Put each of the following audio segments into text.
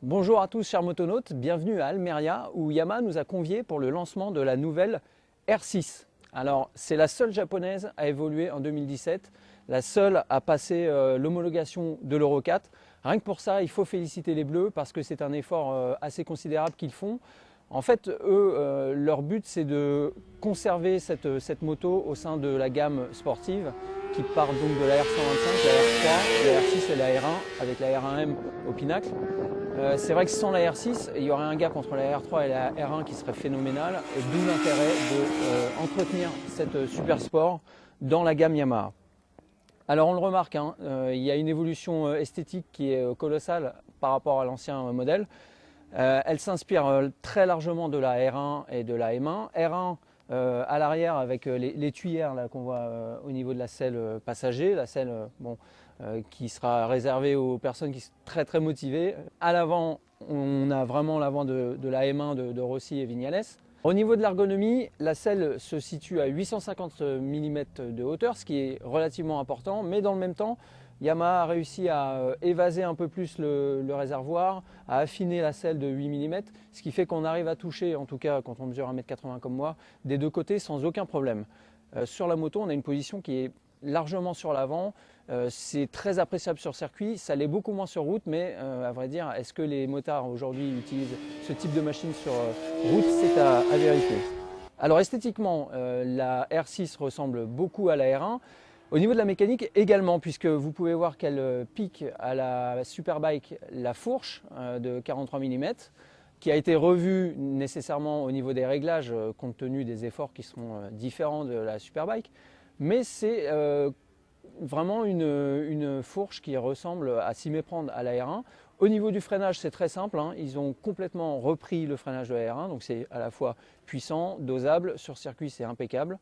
Bonjour à tous chers motonautes, bienvenue à Almeria où Yamaha nous a conviés pour le lancement de la nouvelle R6. Alors c'est la seule japonaise à évoluer en 2017, la seule à passer l'homologation de l'Euro 4. Rien que pour ça il faut féliciter les Bleus parce que c'est un effort assez considérable qu'ils font. En fait eux, leur but c'est de conserver cette moto au sein de la gamme sportive qui part donc de la R125, la R3, la R6 et la R1 avec la R1M au pinacle. C'est vrai que sans la R6, il y aurait un gap entre la R3 et la R1 qui serait phénoménal, et d'où l'intérêt d'entretenir cette super sport dans la gamme Yamaha. Alors on le remarque, il y a une évolution esthétique qui est colossale par rapport à l'ancien modèle. Elle s'inspire très largement de la R1 et de la M1. R1 à l'arrière avec les tuyères qu'on voit au niveau de la selle passager, la selle qui sera réservée aux personnes qui sont très motivées. À l'avant, on a vraiment l'avant de la M1 de Rossi et Vignales. Au niveau de l'ergonomie, la selle se situe à 850 mm de hauteur, ce qui est relativement important, mais dans le même temps, Yamaha a réussi à évaser un peu plus le réservoir, à affiner la selle de 8 mm, ce qui fait qu'on arrive à toucher, en tout cas quand on mesure 1,80 m comme moi, des deux côtés sans aucun problème. Sur la moto, on a une position qui est largement sur l'avant, c'est très appréciable sur circuit, ça l'est beaucoup moins sur route, mais à vrai dire, est-ce que les motards aujourd'hui utilisent ce type de machine sur route, c'est à vérifier. Alors esthétiquement, la R6 ressemble beaucoup à la R1. Au niveau de la mécanique également, puisque vous pouvez voir qu'elle pique à la Superbike la fourche de 43 mm, qui a été revue nécessairement au niveau des réglages compte tenu des efforts qui sont différents de la Superbike. Mais c'est vraiment une fourche qui ressemble à s'y méprendre à la R1. Au niveau du freinage, c'est très simple, ils ont complètement repris le freinage de la R1, donc c'est à la fois puissant, dosable, sur circuit c'est impeccable.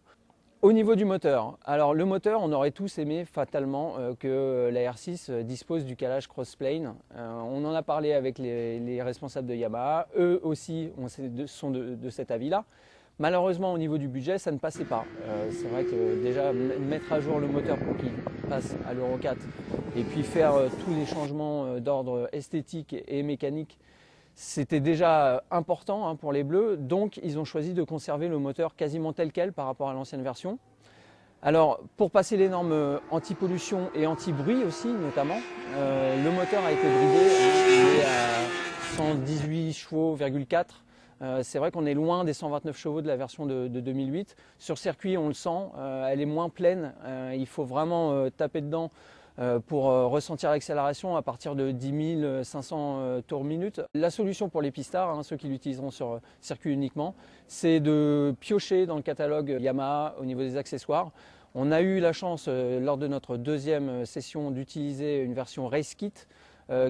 Au niveau du moteur, alors le moteur, on aurait tous aimé fatalement que la R6 dispose du calage crossplane. On en a parlé avec les responsables de Yamaha, eux aussi sont de cet avis-là. Malheureusement, au niveau du budget, ça ne passait pas. C'est vrai que déjà mettre à jour le moteur pour qu'il passe à l'Euro 4 et puis faire tous les changements d'ordre esthétique et mécanique, c'était déjà important pour les Bleus, donc ils ont choisi de conserver le moteur quasiment tel quel par rapport à l'ancienne version. Alors pour passer les normes anti-pollution et anti-bruit aussi notamment, le moteur a été bridé, il est à 118 chevaux,4. C'est vrai qu'on est loin des 129 chevaux de la version de 2008. Sur circuit, on le sent, elle est moins pleine, il faut vraiment taper dedans pour ressentir l'accélération à partir de 10 500 tours minute. La solution pour les pistards, ceux qui l'utiliseront sur circuit uniquement, c'est de piocher dans le catalogue Yamaha au niveau des accessoires. On a eu la chance lors de notre deuxième session d'utiliser une version Race Kit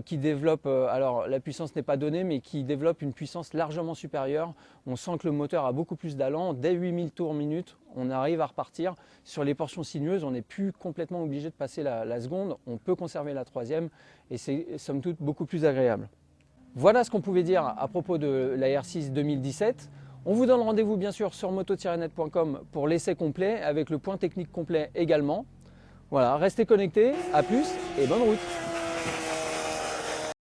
qui développe, alors la puissance n'est pas donnée, mais qui développe une puissance largement supérieure. On sent que le moteur a beaucoup plus d'allant. Dès 8000 tours minute, on arrive à repartir. Sur les portions sinueuses, on n'est plus complètement obligé de passer la seconde. On peut conserver la troisième et c'est somme toute beaucoup plus agréable. Voilà ce qu'on pouvait dire à propos de la R6 2017. On vous donne rendez-vous bien sûr sur moto-net.com pour l'essai complet avec le point technique complet également. Voilà, restez connectés, à plus et bonne route!